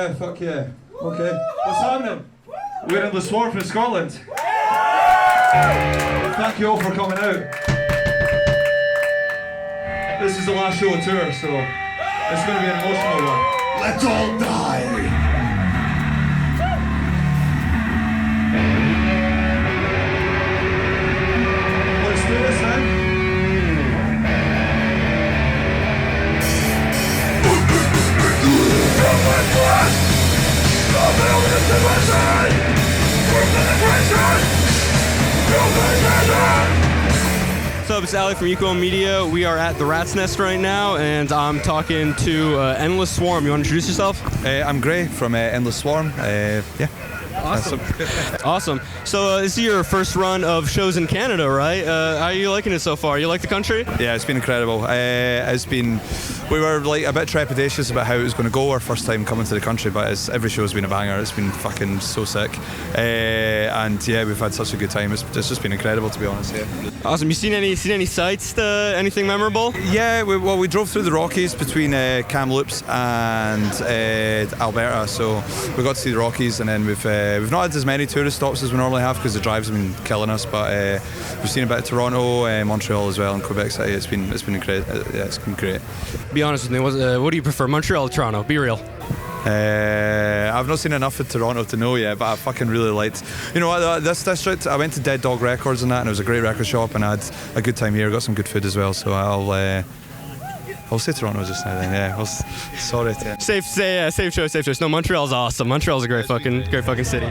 Yeah, fuck yeah. Okay. What's happening? We're in the Swarm from Scotland. Thank you all for coming out. This is the last show of tour, so it's going to be an emotional one. Let's all die! Let's do this now. What's up, it's Ali from EQL Media. We are at the Rat's Nest right now, and I'm talking to Endless Swarm. You want to introduce yourself? I'm Gray from Endless Swarm. Yeah. Awesome. Awesome. So this is your first run of shows in Canada, right? How are you liking it so far? You like the country? Yeah, it's been incredible. We were like a bit trepidatious about how it was going to go our first time coming to the country, but every show's been a banger. It's been fucking so sick. And yeah, we've had such a good time. It's just been incredible, to be honest. Yeah. Awesome. You seen any sights? Anything memorable? Yeah, we drove through the Rockies between Kamloops and Alberta, so we got to see the Rockies, and then we've not had as many tourist stops as we normally have because the drives have been killing us, but we've seen a bit of Toronto, Montreal as well, and Quebec City. It's been great. Yeah, it's been great. Be honest with me, what do you prefer, Montreal or Toronto? Be real. I've not seen enough of Toronto to know yet, but I fucking really liked. You know what? This district, I went to Dead Dog Records and that, and it was a great record shop, and I had a good time here. Got some good food as well, so I'll say Toronto just now then. Yeah, sorry. Safe choice. No, Montreal's awesome. Montreal's a great fucking city.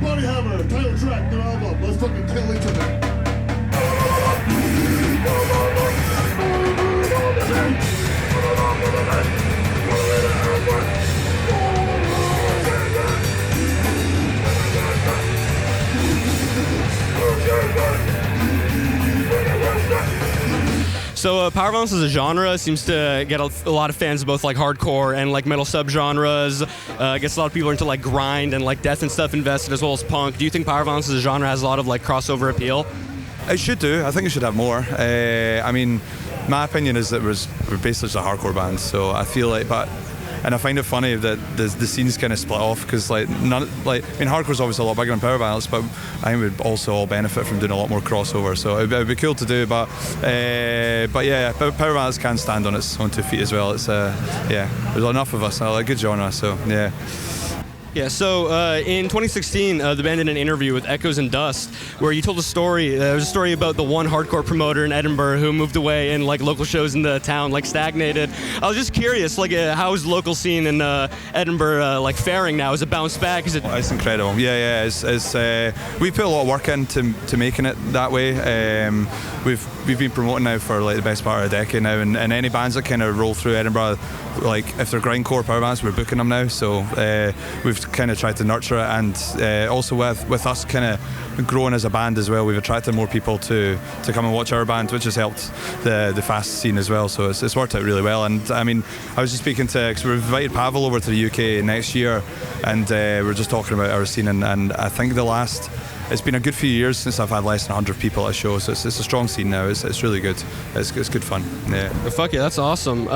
Bloody Hammer, title track, their album. Let's fucking kill each other. So Powerviolence as a genre seems to get a lot of fans of both like hardcore and like metal subgenres. I guess a lot of people are into like grind and like death and stuff invested, as well as punk. Do you think Powerviolence as a genre has a lot of like crossover appeal? It should do. I think it should have more. I mean, my opinion is that we're basically just a hardcore band, so I feel like, and I find it funny that the scenes kind of split off because hardcore's obviously a lot bigger than Powerviolence, but I think we'd also all benefit from doing a lot more crossover. So it'd be cool to do, but yeah, Powerviolence can stand on its own 2 feet as well. It's there's enough of us. I like a good genre, so yeah. Yeah, so in 2016, the band did an interview with Echoes and Dust where you told a story. There was a story about the one hardcore promoter in Edinburgh who moved away and like local shows in the town like stagnated. I was just curious, like how's the local scene in Edinburgh like faring now? Is it bounced back? Is it? It's incredible. Yeah. We put a lot of work into making it that way. We've been promoting now for like the best part of a decade now, and any bands that kind of roll through Edinburgh, like if they're grindcore power bands, we're booking them now. So we've kind of tried to nurture it, and also with us kind of growing as a band as well, we've attracted more people to come and watch our band, which has helped the fast scene as well. So it's worked out really well. And I mean, I was just speaking because we've invited Pavel over to the UK next year, and we're just talking about our scene, and I think it's been a good few years since I've had less than 100 people at a show, so it's a strong scene now. It's really good. It's good fun. Yeah. Fuck yeah, that's awesome.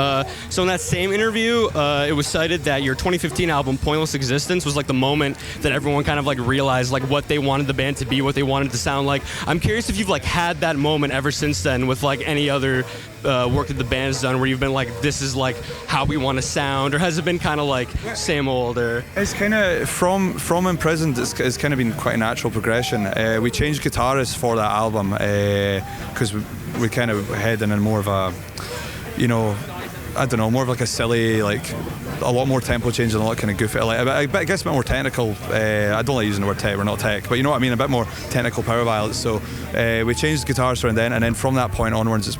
So in that same interview, it was cited that your 2015 album, Pointless Existence, was like the moment that everyone kind of like realized like what they wanted the band to be, what they wanted to sound like. I'm curious if you've like had that moment ever since then with like any other work that the band's done where you've been like, this is like how we want to sound, or has it been kind of like same old? Or it's kind of from Imprisoned, it's kind of been quite a natural progression. We changed guitarists for that album because we kind of head in more of a, I don't know, more of like a silly, like a lot more tempo change and a lot kind of goofy, like I guess a bit more technical. I don't like using the word tech, we're not tech, but you know what I mean, a bit more technical Powerviolence. So we changed guitars around then, and then from that point onwards, it's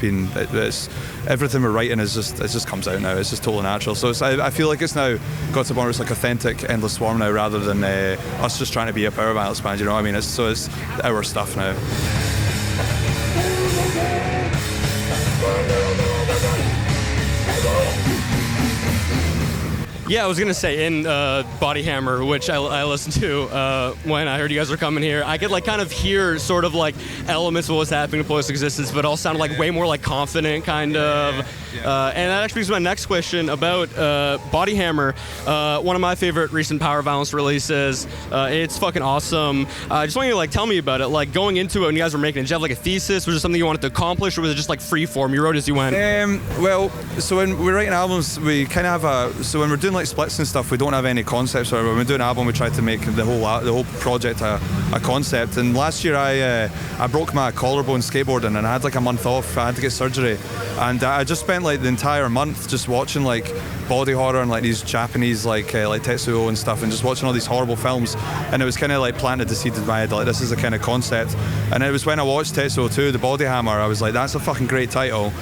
everything we're writing it just comes out now. It's just totally natural. So I feel like it's now got to the point where it's like authentic Endless Swarm now, rather than us just trying to be a Powerviolence band. You know what I mean? It's our stuff now. Yeah, I was gonna say in Body Hammer, which I listened to when I heard you guys were coming here, I could like kind of hear sort of like elements of what's happening to Post Existence, but it all sounded like way more like confident kind of. And that actually brings my next question about Body Hammer, one of my favorite recent Powerviolence releases. It's fucking awesome. I just want you to like tell me about it. Like going into it when you guys were making it, did you have like a thesis? Was it something you wanted to accomplish, or was it just like free form? You wrote as you went. Well, so when we're writing albums, we kind of have so when we're doing like splits and stuff, we don't have any concepts. Or when we do an album, we try to make the whole project a concept. And last year I broke my collarbone skateboarding, and I had like a month off. I had to get surgery, and I just spent like the entire month just watching like body horror and like these Japanese like Tetsuo and stuff, and just watching all these horrible films. And it was kind of like planted the seed in my head, like this is the kind of concept. And it was when I watched Tetsuo 2, The Body Hammer, I was like, that's a fucking great title.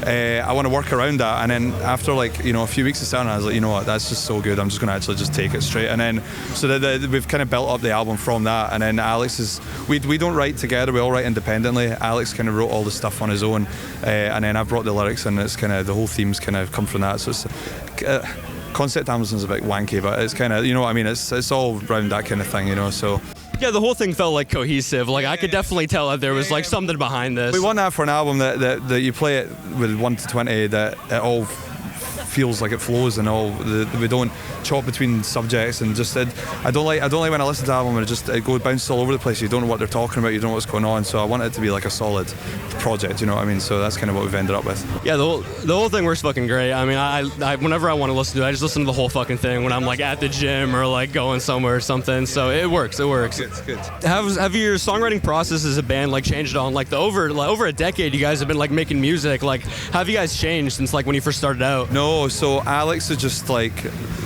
I want to work around that. And then after like, a few weeks of sound, I was like, you know what, that's just so good, I'm just going to actually just take it straight. And then so we've kind of built up the album from that. And then Alex is, we don't write together, we all write independently. Alex kind of wrote all the stuff on his own, and then I've brought the lyrics, and it's kind of the whole themes kind of come from that. So it's concept Amazon's a bit wanky, but it's kind of, you know what I mean, it's all around that kind of thing, so. Yeah, the whole thing felt like cohesive. Like I could definitely tell that there was like something behind this. We want that for an album that you play it with 1 to 20, that it all feels like it flows, and all we don't chop between subjects, and just I don't like when I listen to the album and it goes bounces all over the place. You don't know what they're talking about, you don't know what's going on. So I want it to be like a solid project, you know what I mean? So that's kind of what we've ended up with. Yeah, the whole thing works fucking great. I mean, I whenever I want to listen to it, I just listen to the whole fucking thing when I'm like at the gym or like going somewhere or something. So it works. It's good. Have your songwriting process as a band like changed on like over a decade? You guys have been like making music. Like, how have you guys changed since like when you first started out? No, so Alex is just like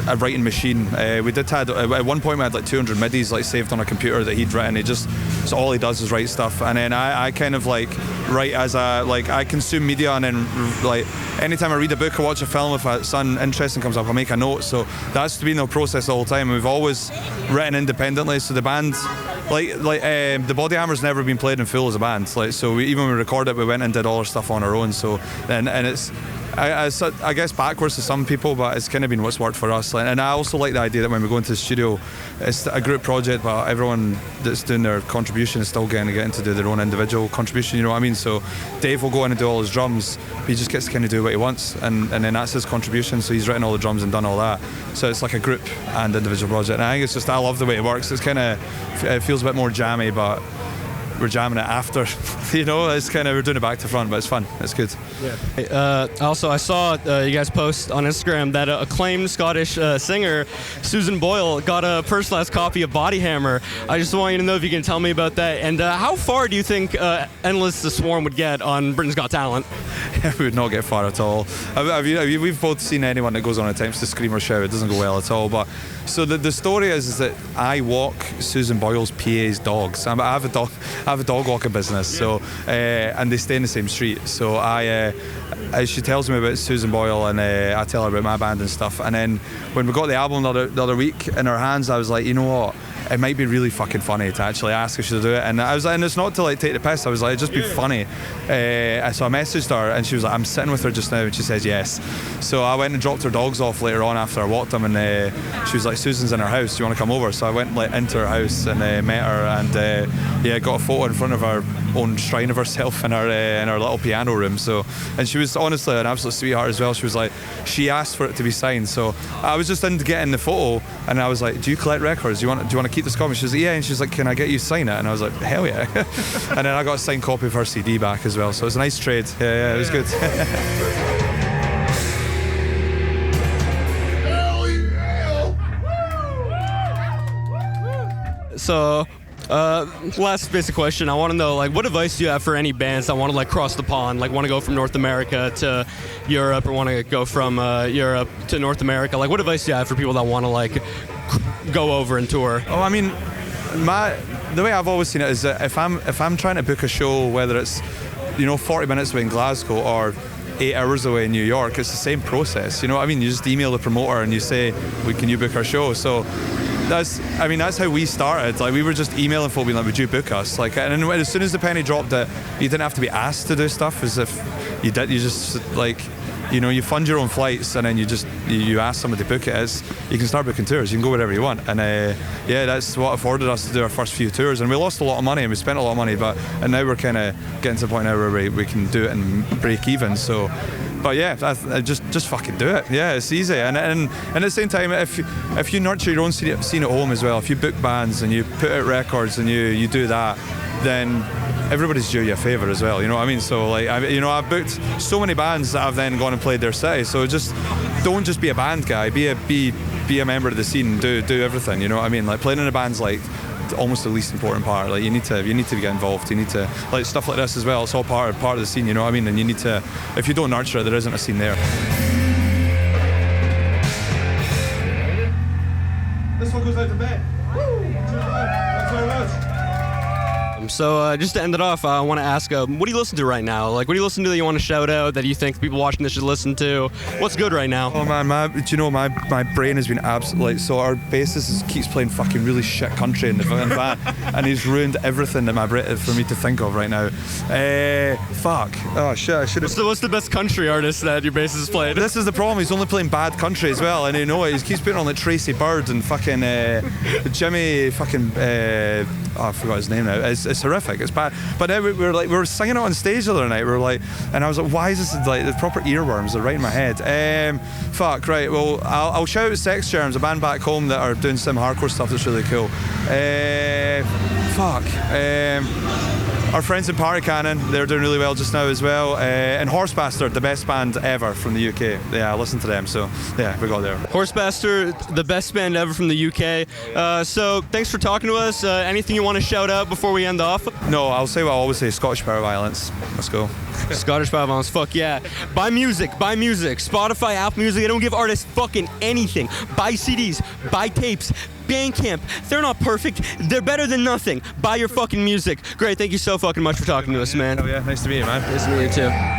a writing machine. We did had at one point we had like 200 midis like saved on a computer that he'd written. So all he does is write stuff, and then I kind of like write as I consume media, and then like anytime I read a book or watch a film, if something interesting comes up, I make a note. So that's been the process the whole time. We've always written independently. So the band, the Body Hammer's never been played in full as a band. Like so, even when we recorded it, we went and did all our stuff on our own. So and it's. I guess backwards to some people, but it's kind of been what's worked for us. And I also like the idea that when we go into the studio, it's a group project, but everyone that's doing their contribution is still getting to do their own individual contribution, you know what I mean? So Dave will go in and do all his drums, but he just gets to kind of do what he wants, and then that's his contribution. So he's written all the drums and done all that. So it's like a group and individual project. And I think it's just, I love the way it works. It's kind of, it feels a bit more jammy, but we're jamming it after, it's kind of, we're doing it back to front, but it's fun, it's good. Yeah. Also, I saw you guys post on Instagram that acclaimed Scottish singer Susan Boyle got a personalized copy of Body Hammer. I just want you to know if you can tell me about that, and how far do you think Endless the Swarm would get on Britain's Got Talent? We would not get far at all. We've both seen anyone that goes on attempts to scream or shout, it doesn't go well at all. But so the story is that I walk Susan Boyle's PA's dogs. I have a dog walking business, so and they stay in the same street. So she tells me about Susan Boyle, and I tell her about my band and stuff. And then when we got the album the other week in her hands, I was like, you know what? It might be really fucking funny to actually ask her to do it. And I was like, and it's not to like take the piss. I was like, it'd just be funny. So I messaged her, and she was like, I'm sitting with her just now, and she says yes. So I went and dropped her dogs off later on after I walked them, and she was like, Susan's in her house, do you want to come over? So I went like into her house and met her, and got a photo in front of her own shrine of herself in her little piano room. So, and she was honestly an absolute sweetheart as well. She was like, she asked for it to be signed. So I was just in to get in the photo, and I was like, do you collect records? Do you want to keep this copy? She was like, yeah. And she's like, can I get you to sign it? And I was like, hell yeah. And then I got a signed copy of her CD back as well. So it was a nice trade. Yeah, it was good. So, last basic question. I want to know, like, what advice do you have for any bands that want to, like, cross the pond, like, want to go from North America to Europe, or want to go from Europe to North America? Like, what advice do you have for people that want to, like, go over and tour? Oh, I mean, the way I've always seen it is that if I'm trying to book a show, whether it's 40 minutes away in Glasgow or 8 hours away in New York, it's the same process. You know what I mean? You just email the promoter and you say, can you book our show? So that's how we started. Like, we were just emailing folk being like, would you book us? Like, and then as soon as the penny dropped that you didn't have to be asked to do stuff, as if you did, you just like, you know, you fund your own flights, and then you ask somebody to book it. You can start booking tours. You can go wherever you want, and yeah, that's what afforded us to do our first few tours. And we lost a lot of money, and we spent a lot of money, and now we're kind of getting to the point now where we can do it and break even. So, but yeah, I just fucking do it. Yeah, it's easy. And at the same time, if you nurture your own scene at home as well, if you book bands and you put out records and you do that, then everybody's due you a favour as well, you know what I mean? So like, I've booked so many bands that I've then gone and played their city. So don't just be a band guy, be a member of the scene, do everything, you know what I mean? Like playing in a band's like almost the least important part. Like you need to get involved. You need to, like, stuff like this as well. It's all part of the scene, you know what I mean? And you need to, if you don't nurture it, there isn't a scene there. This one goes out to Ben. Thanks very much. So just to end it off, I want to ask, what do you listen to right now? Like, what do you listen to that you want to shout out, that you think people watching this should listen to? What's good right now? Oh man, do you know, my brain has been absolutely, like, so our bassist keeps playing fucking really shit country in the van, and he's ruined everything that my brain for me to think of right now. Fuck. Oh shit, I should have. So what's the best country artist that your bassist has played? This is the problem. He's only playing bad country as well, and you know it. He keeps putting on like Tracy Bird and fucking Jimmy fucking. I forgot his name now. It's horrific. It's bad. But then we were singing it on stage the other night. We were like, and I was like, why is this like the proper earworms are right in my head? Fuck. Right. Well, I'll shout out Sex Germs, a band back home that are doing some hardcore stuff that's really cool. Our friends in Party Cannon, they're doing really well just now as well. And Horse Bastard, the best band ever from the UK. Yeah, I listen to them, so yeah, we got there. Horse Bastard, the best band ever from the UK. So thanks for talking to us. Anything you want to shout out before we end off? No, I'll say what I always say, Scottish Powerviolence. Let's go. Scottish Powerviolence, fuck yeah. Buy music. Spotify, Apple Music, they don't give artists fucking anything. Buy CDs, buy tapes. Bandcamp, they're not perfect, they're better than nothing. Buy your fucking music. Great, thank you so fucking much for talking to us, man. Oh yeah, nice to meet you, man. Nice to meet you too.